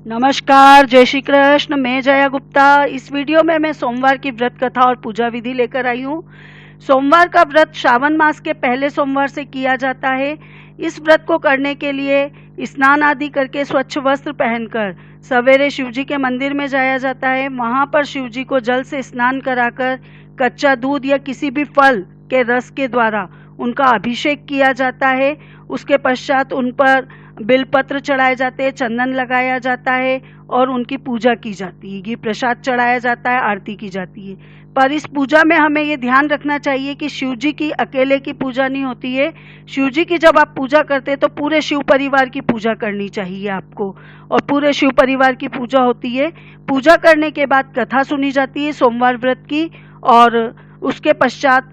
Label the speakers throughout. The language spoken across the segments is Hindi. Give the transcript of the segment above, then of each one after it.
Speaker 1: नमस्कार, जय श्री कृष्ण। मैं जया गुप्ता। इस वीडियो में मैं सोमवार की व्रत कथा और पूजा विधि लेकर आई हूँ। सोमवार का व्रत श्रावण मास के पहले सोमवार से किया जाता है। इस व्रत को करने के लिए स्नान आदि करके स्वच्छ वस्त्र पहनकर सवेरे शिवजी के मंदिर में जाया जाता है। वहाँ पर शिवजी को जल से स्नान कराकर कच्चा दूध या किसी भी फल के रस के द्वारा उनका अभिषेक किया जाता है। उसके पश्चात उन पर बिलपत्र चढ़ाए जाते हैं, चंदन लगाया जाता है और उनकी पूजा की जाती है। घी प्रसाद चढ़ाया जाता है, आरती की जाती है। पर इस पूजा में हमें ये ध्यान रखना चाहिए कि शिव जी की अकेले की पूजा नहीं होती है। शिव जी की जब आप पूजा करते हैं तो पूरे शिव परिवार की पूजा करनी चाहिए आपको, और पूरे शिव परिवार की पूजा होती है। पूजा करने के बाद कथा सुनी जाती है सोमवार व्रत की, और उसके पश्चात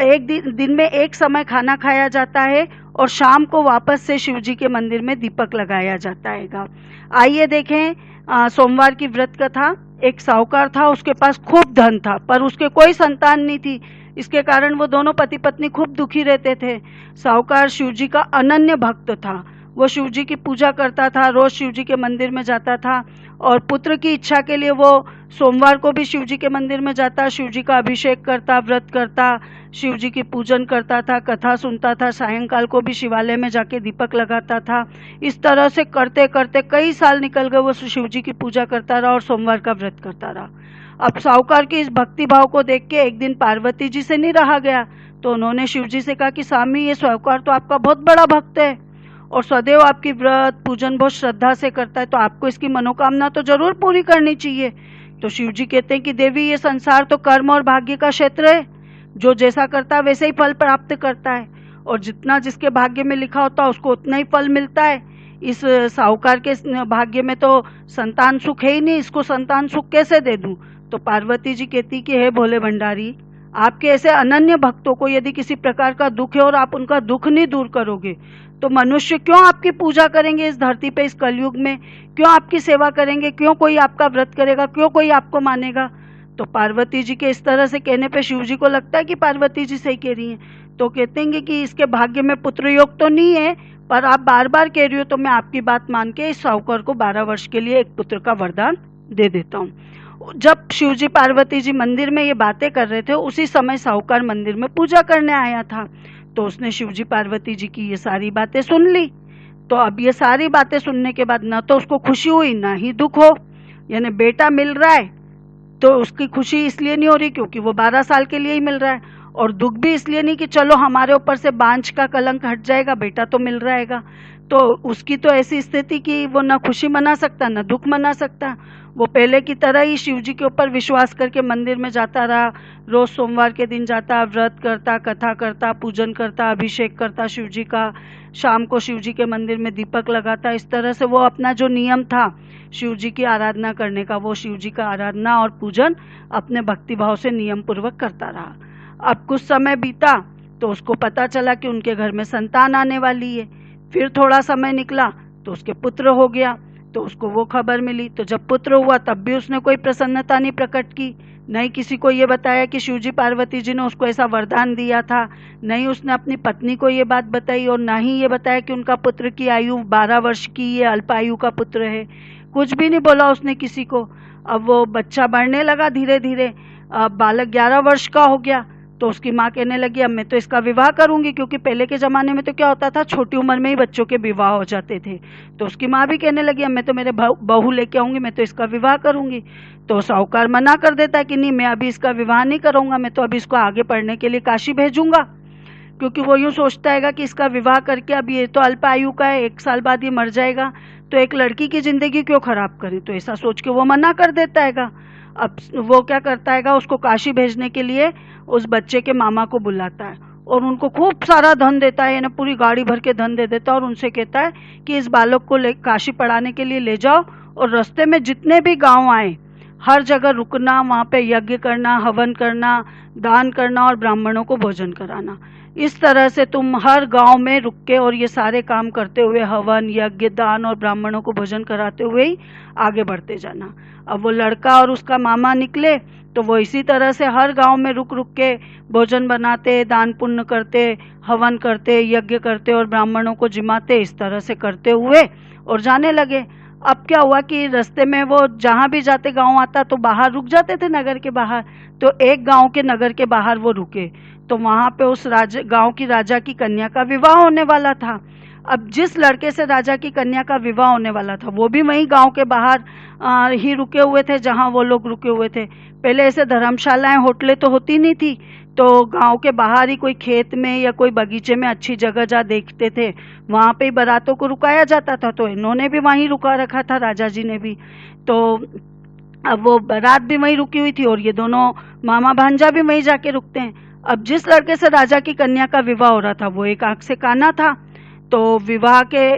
Speaker 1: एक दिन में एक समय खाना खाया जाता है और शाम को वापस से शिव जी के मंदिर में दीपक लगाया जाता है। आइए देखें सोमवार की व्रत कथा। एक साहूकार था, उसके पास खूब धन था पर उसके कोई संतान नहीं थी। इसके कारण वो दोनों पति पत्नी खूब दुखी रहते थे। साहूकार शिव जी का अनन्य भक्त था। वो शिव जी की पूजा करता था, रोज शिव जी के मंदिर में जाता था, और पुत्र की इच्छा के लिए वो सोमवार को भी शिव जी के मंदिर में जाता, शिव जी का अभिषेक करता, व्रत करता, शिव जी की पूजन करता था, कथा सुनता था, सायंकाल को भी शिवालय में जाके दीपक लगाता था। इस तरह से करते करते कई साल निकल गए। वो शिव जी की पूजा करता रहा और सोमवार का व्रत करता रहा। अब साहूकार की इस भक्ति भाव को देख के एक दिन पार्वती जी से नहीं रहा गया, तो उन्होंने शिव जी से कहा कि स्वामी, ये साहूकार तो आपका बहुत बड़ा भक्त है और सदैव आपकी व्रत पूजन बहुत श्रद्धा से करता है, तो आपको इसकी मनोकामना तो जरूर पूरी करनी चाहिए। तो शिव जी कहते हैं कि देवी, ये संसार तो कर्म और भाग्य का क्षेत्र है। जो जैसा करता है वैसे ही फल प्राप्त करता है, और जितना जिसके भाग्य में लिखा होता है उसको उतना ही फल मिलता है। इस साहूकार के भाग्य में तो संतान सुख है ही नहीं, इसको संतान सुख कैसे दे दूं? तो पार्वती जी कहती कि हे भोले भंडारी, आपके ऐसे अनन्य भक्तों को यदि किसी प्रकार का दुख है और आप उनका दुख नहीं दूर करोगे, तो मनुष्य क्यों आपकी पूजा करेंगे इस धरती पे, इस कलयुग में? क्यों आपकी सेवा करेंगे? क्यों कोई आपका व्रत करेगा? क्यों कोई आपको मानेगा? तो पार्वती जी के इस तरह से कहने पे शिव जी को लगता है कि पार्वती जी सही कह रही हैं। तो कहते हैं कि इसके भाग्य में पुत्र योग तो नहीं है, पर आप बार बार कह रही हो तो मैं आपकी बात मान के इस साहूकार को 12 वर्ष के लिए एक पुत्र का वरदान दे देता हूँ। जब शिव जी पार्वती जी मंदिर में ये बातें कर रहे थे, उसी समय साहूकार मंदिर में पूजा करने आया था। तो उसने शिव जी पार्वती जी की ये सारी बातें सुन ली। तो अब ये सारी बातें सुनने के बाद न तो उसको खुशी हुई ना ही दुख हो, यानी बेटा मिल रहा है तो उसकी खुशी इसलिए नहीं हो रही क्योंकि वो 12 साल के लिए ही मिल रहा है, और दुख भी इसलिए नहीं कि चलो हमारे ऊपर से बांझ का कलंक हट जाएगा, बेटा तो मिल रहेगा। तो उसकी तो ऐसी स्थिति कि वो ना खुशी मना सकता ना दुख मना सकता। वो पहले की तरह ही शिव जी के ऊपर विश्वास करके मंदिर में जाता रहा। रोज सोमवार के दिन जाता, व्रत करता, कथा करता, पूजन करता, अभिषेक करता शिव जी का, शाम को शिव जी के मंदिर में दीपक लगाता। इस तरह से वो अपना जो नियम था शिव जी की आराधना करने का, वो शिव जी का आराधना और पूजन अपने भक्ति भाव से नियम पूर्वक करता रहा। अब कुछ समय बीता तो उसको पता चला कि उनके घर में संतान आने वाली है। फिर थोड़ा समय निकला तो उसके पुत्र हो गया, तो उसको वो खबर मिली। तो जब पुत्र हुआ तब भी उसने कोई प्रसन्नता नहीं प्रकट की, नहीं किसी को ये बताया कि शिवजी पार्वती जी ने उसको ऐसा वरदान दिया था, नहीं उसने अपनी पत्नी को ये बात बताई, और ना ही ये बताया कि उनका पुत्र की आयु 12 वर्ष की, ये अल्पायु का पुत्र है। कुछ भी नहीं बोला उसने किसी को। अब वो बच्चा बढ़ने लगा धीरे धीरे। अब बालक 11 वर्ष का हो गया तो उसकी माँ कहने लगी अब मैं तो इसका विवाह करूंगी, क्योंकि पहले के ज़माने में तो क्या होता था, छोटी उम्र में ही बच्चों के विवाह हो जाते थे। तो उसकी माँ भी कहने लगी अब मैं तो मेरे बहू लेके आऊंगी, मैं तो इसका विवाह करूंगी। तो साहूकार मना कर देता है कि नहीं, मैं अभी इसका विवाह नहीं करूंगा, मैं तो अभी इसको आगे पढ़ने के लिए काशी भेजूंगा। क्योंकि वो यूँ सोचता है कि इसका विवाह करके अब ये तो अल्पायु का है, 1 साल बाद ये मर जाएगा, तो एक लड़की की ज़िंदगी क्यों खराब करें। तो ऐसा सोच के वो मना कर देता है। अब वो क्या करता है, उसको काशी भेजने के लिए उस बच्चे के मामा को बुलाता है और उनको खूब सारा धन देता है, यानी पूरी गाड़ी भर के धन दे देता है, और उनसे कहता है कि इस बालक को काशी पढ़ाने के लिए ले जाओ, और रास्ते में जितने भी गांव आए हर जगह रुकना, वहाँ पे यज्ञ करना, हवन करना, दान करना और ब्राह्मणों को भोजन कराना। इस तरह से तुम हर गांव में रुक के और ये सारे काम करते हुए, हवन, यज्ञ, दान और ब्राह्मणों को भोजन कराते हुए ही आगे बढ़ते जाना। अब वो लड़का और उसका मामा निकले तो वो इसी तरह से हर गांव में रुक रुक के भोजन बनाते, दान पुण्य करते, हवन करते, यज्ञ करते और ब्राह्मणों को जिमाते, इस तरह से करते हुए और जाने लगे। अब क्या हुआ कि रास्ते में वो जहाँ भी जाते गांव आता तो बाहर रुक जाते थे नगर के बाहर। तो एक गांव के नगर के बाहर वो रुके, तो वहां पे उस गांव की राजा की कन्या का विवाह होने वाला था। अब जिस लड़के से राजा की कन्या का विवाह होने वाला था वो भी वहीं गांव के बाहर ही रुके हुए थे जहां वो लोग रुके हुए थे। पहले ऐसे धर्मशालाएं होटलें तो होती नहीं थी, तो गांव के बाहर ही कोई खेत में या कोई बगीचे में अच्छी जगह जहाँ देखते थे वहां पे ही बारातों को रुकाया जाता था। तो इन्होंने भी वहीं रुका रखा था, राजा जी ने भी। तो अब वो बारात भी वहीं रुकी हुई थी और ये दोनों मामा भांजा भी वहीं जाके रुकते हैं। अब जिस लड़के से राजा की कन्या का विवाह हो रहा था वो एक आंख से काना था। तो विवाह के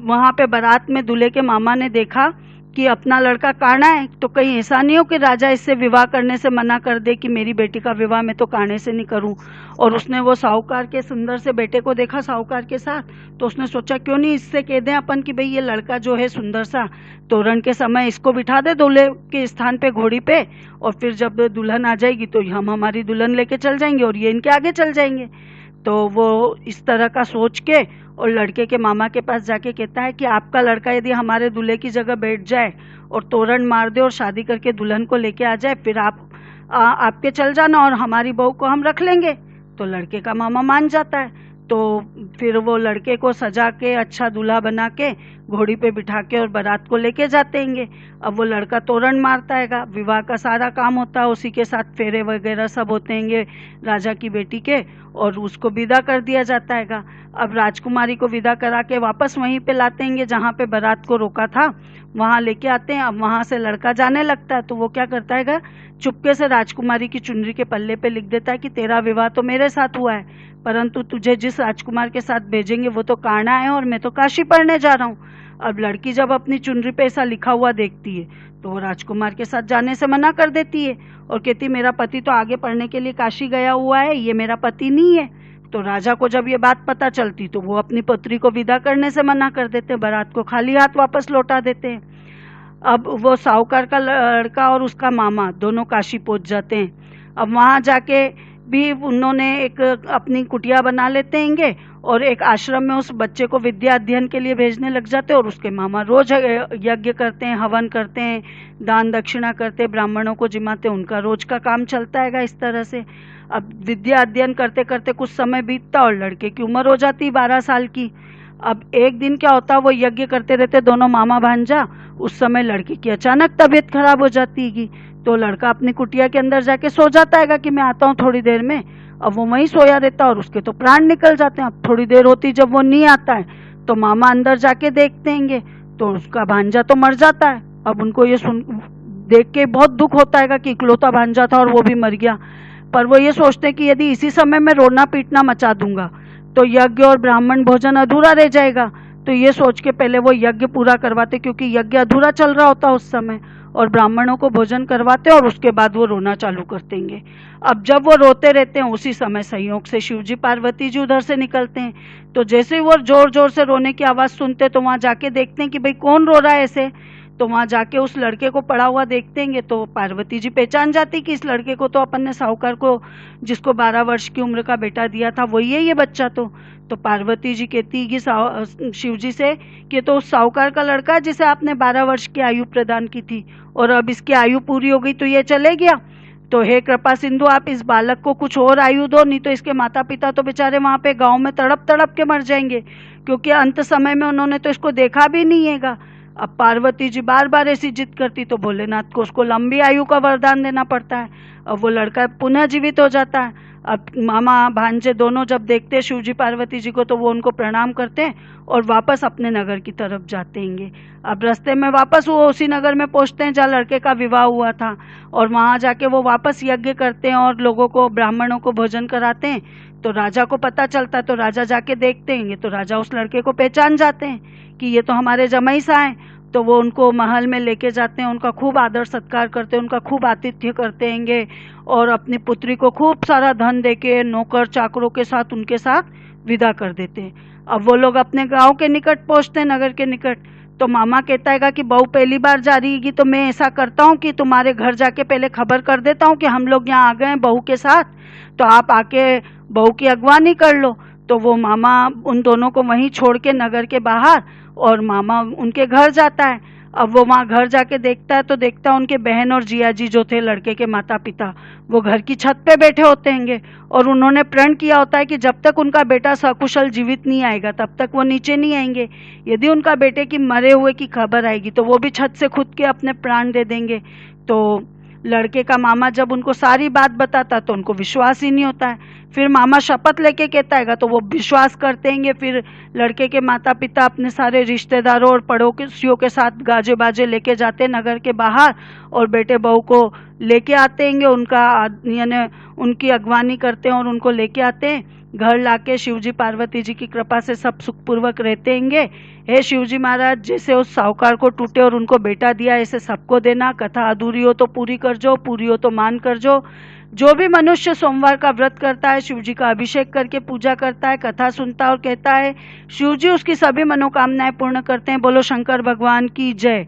Speaker 1: वहां पे बारात में दूल्हे के मामा ने देखा कि अपना लड़का काना है, तो कहीं ऐसा नहीं हो कि राजा इससे विवाह करने से मना कर दे कि मेरी बेटी का विवाह मैं तो काने से नहीं करूं। और उसने वो साहूकार के सुंदर से बेटे को देखा साहूकार के साथ, तो उसने सोचा क्यों नहीं इससे कह दें अपन कि भाई ये लड़का जो है सुंदर सा, तोरण के समय इसको बिठा दे दूल्हे के स्थान पे घोड़ी पे, और फिर जब दुल्हन आ जाएगी तो हम हमारी दुल्हन लेके चल जाएंगे और ये इनके आगे चल जाएंगे। तो वो इस तरह का सोच के और लड़के के मामा के पास जाके कहता है कि आपका लड़का यदि हमारे दूल्हे की जगह बैठ जाए और तोरण मार दे और शादी करके दुल्हन को लेके आ जाए, फिर आपके चल जाना और हमारी बहू को हम रख लेंगे। तो लड़के का मामा मान जाता है। तो फिर वो लड़के को सजा के अच्छा दूल्हा बना के घोड़ी पे बिठा के और बारात को लेके जाते हैं। अब वो लड़का तोरण मारता है, विवाह का सारा काम होता है, उसी के साथ फेरे वगैरह सब होते हैं राजा की बेटी के, और उसको विदा कर दिया जाता है। अब राजकुमारी को विदा करा के वापस वहीं पे लाते हैं जहाँ पे बारात को रोका था, वहाँ लेके आते हैं। अब वहाँ से लड़का जाने लगता है तो वो क्या करता है, चुपके से राजकुमारी की चुनरी के पल्ले पे लिख देता है कि तेरा विवाह तो मेरे साथ हुआ है, परंतु तुझे जिस राजकुमार के साथ भेजेंगे वो तो काना है और मैं तो काशी पढ़ने जा रहा हूँ। अब लड़की जब अपनी चुनरी पे ऐसा लिखा हुआ देखती है तो वो राजकुमार के साथ जाने से मना कर देती है और कहती मेरा पति तो आगे पढ़ने के लिए काशी गया हुआ है, ये मेरा पति नहीं है। तो राजा को जब ये बात पता चलती तो वो अपनी पुत्री को विदा करने से मना कर देते हैं, बारात को खाली हाथ वापस लौटा देते हैं। अब वो साहूकार का लड़का और उसका मामा दोनों काशी पहुंच जाते हैं। अब वहां जाके भी उन्होंने एक अपनी कुटिया बना लेते हैं और एक आश्रम में उस बच्चे को विद्या अध्ययन के लिए भेजने लग जाते हैं। और उसके मामा रोज यज्ञ करते हैं, हवन करते हैं, दान दक्षिणा करते हैं, ब्राह्मणों को जिमाते, उनका रोज का काम चलता है इस तरह से। अब विद्या अध्ययन करते करते कुछ समय बीतता और लड़के की उम्र हो जाती 12 साल की। अब एक दिन क्या होता, वो यज्ञ करते रहते दोनों मामा भांजा, उस समय लड़के की अचानक तबीयत खराब हो जाती है। तो लड़का अपनी कुटिया के अंदर जाके सो जाता है कि मैं आता हूँ थोड़ी देर में। अब वो वहीं सोया रहता है और उसके तो प्राण निकल जाते हैं। अब थोड़ी देर होती जब वो नहीं आता है तो मामा अंदर जाके देखते हैं तो उसका भांजा तो मर जाता है। अब उनको ये सुन देख के बहुत दुख होता है कि इकलौता भांजा था और वो भी मर गया। पर वो ये सोचते हैं कि यदि इसी समय में रोना पीटना मचा दूंगा तो यज्ञ और ब्राह्मण भोजन अधूरा रह जाएगा। तो ये सोच के पहले वो यज्ञ पूरा करवाते, क्योंकि यज्ञ अधूरा चल रहा होता उस समय, और ब्राह्मणों को भोजन करवाते और उसके बाद वो रोना चालू कर देंगे। अब जब वो रोते रहते हैं उसी समय संयोग से शिवजी पार्वती जी उधर से निकलते हैं। तो जैसे ही वो जोर जोर से रोने की आवाज सुनते तो वहां जाके देखते हैं कि भाई कौन रो रहा है ऐसे। तो वहां जाके उस लड़के को पड़ा हुआ देखते हैं तो पार्वती जी पहचान जाती कि इस लड़के को तो अपन ने साहूकार को, जिसको 12 वर्ष की उम्र का बेटा दिया था, वही है ये बच्चा। तो पार्वती जी कहती कि शिव जी से कि तो उस साहूकार का लड़का है जिसे आपने 12 वर्ष की आयु प्रदान की थी और अब इसकी आयु पूरी हो गई तो ये चले गया। तो हे कृपा सिंधु, आप इस बालक को कुछ और आयु दो, नहीं तो इसके माता पिता तो बेचारे वहां पे गांव में तड़प तड़प के मर जाएंगे, क्योंकि अंत समय में उन्होंने तो इसको देखा भी नहीं है। अब पार्वती जी बार बार ऐसी जिद करती तो भोलेनाथ को उसको लंबी आयु का वरदान देना पड़ता है। अब वो लड़का पुनः जीवित हो जाता है। अब मामा भांजे दोनों जब देखते हैं शिवजी पार्वती जी को तो वो उनको प्रणाम करते हैं और वापस अपने नगर की तरफ जाते हैं। अब रास्ते में वापस वो उसी नगर में पहुंचते हैं जहाँ लड़के का विवाह हुआ था, और वहां जाके वो वापस यज्ञ करते हैं और लोगों को, ब्राह्मणों को भोजन कराते हैं। तो राजा को पता चलता है, तो राजा जाके देखते हैं तो राजा उस लड़के को पहचान जाते हैं कि ये तो हमारे जमाई सा है। तो वो उनको महल में लेके जाते हैं, उनका खूब आदर सत्कार करते हैं, उनका खूब आतिथ्य करते हैं और अपनी पुत्री को खूब सारा धन देके नौकर चाकरों के साथ उनके साथ विदा कर देते हैं। अब वो लोग अपने गांव के निकट पहुंचते हैं, नगर के निकट। तो मामा कहता है कि बहू पहली बार जा रही है, तो मैं ऐसा करता हूँ कि तुम्हारे घर जाके पहले खबर कर देता हूँ कि हम लोग यहाँ आ गए हैं बहू के साथ, तो आप आके बहू की अगवानी कर लो। तो वो मामा उन दोनों को वहीं छोड़ के नगर के बाहर और मामा उनके घर जाता है। अब वो वहाँ घर जाके देखता है तो देखता है उनके बहन और जिया जी जो थे लड़के के माता पिता, वो घर की छत पे बैठे होते हैंगे और उन्होंने प्रण किया होता है कि जब तक उनका बेटा सकुशल जीवित नहीं आएगा तब तक वो नीचे नहीं आएंगे। यदि उनका बेटे की मरे हुए की खबर आएगी तो वो भी छत से खुद के अपने प्राण दे देंगे। तो लड़के का मामा जब उनको सारी बात बताता तो उनको विश्वास ही नहीं होता है। फिर मामा शपथ लेके कहता है तो वो विश्वास करते हैं। फिर लड़के के माता पिता अपने सारे रिश्तेदारों और पड़ोसियों के साथ गाजे बाजे लेके जाते हैं नगर के बाहर और बेटे बहू को लेके आते हैं, उनका यानी उनकी अगवानी करते हैं और उनको लेके आते हैं। घर लाके शिवजी पार्वती जी की कृपा से सब सुखपूर्वक रहते हैंगे। हे शिवजी महाराज, जैसे उस साहूकार को टूटे और उनको बेटा दिया ऐसे सबको देना। कथा अधूरी हो तो पूरी कर जो, पूरी हो तो मान कर जो भी मनुष्य सोमवार का व्रत करता है, शिवजी का अभिषेक करके पूजा करता है, कथा सुनता है और कहता है, शिवजी उसकी सभी मनोकामनाएं पूर्ण करते हैं। बोलो शंकर भगवान की जय।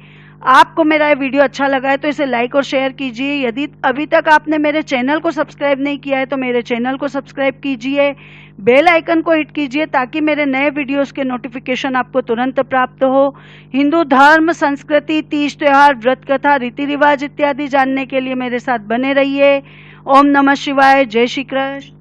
Speaker 1: आपको मेरा ये वीडियो अच्छा लगा है तो इसे लाइक और शेयर कीजिए। यदि अभी तक आपने मेरे चैनल को सब्सक्राइब नहीं किया है तो मेरे चैनल को सब्सक्राइब कीजिए, बेल आइकन को हिट कीजिए ताकि मेरे नए वीडियोस के नोटिफिकेशन आपको तुरंत प्राप्त हो। हिंदू धर्म, संस्कृति, तीज त्योहार, व्रत कथा, रीति रिवाज इत्यादि जानने के लिए मेरे साथ बने रहिए। ओम नमः शिवाय। जय श्री कृष्ण।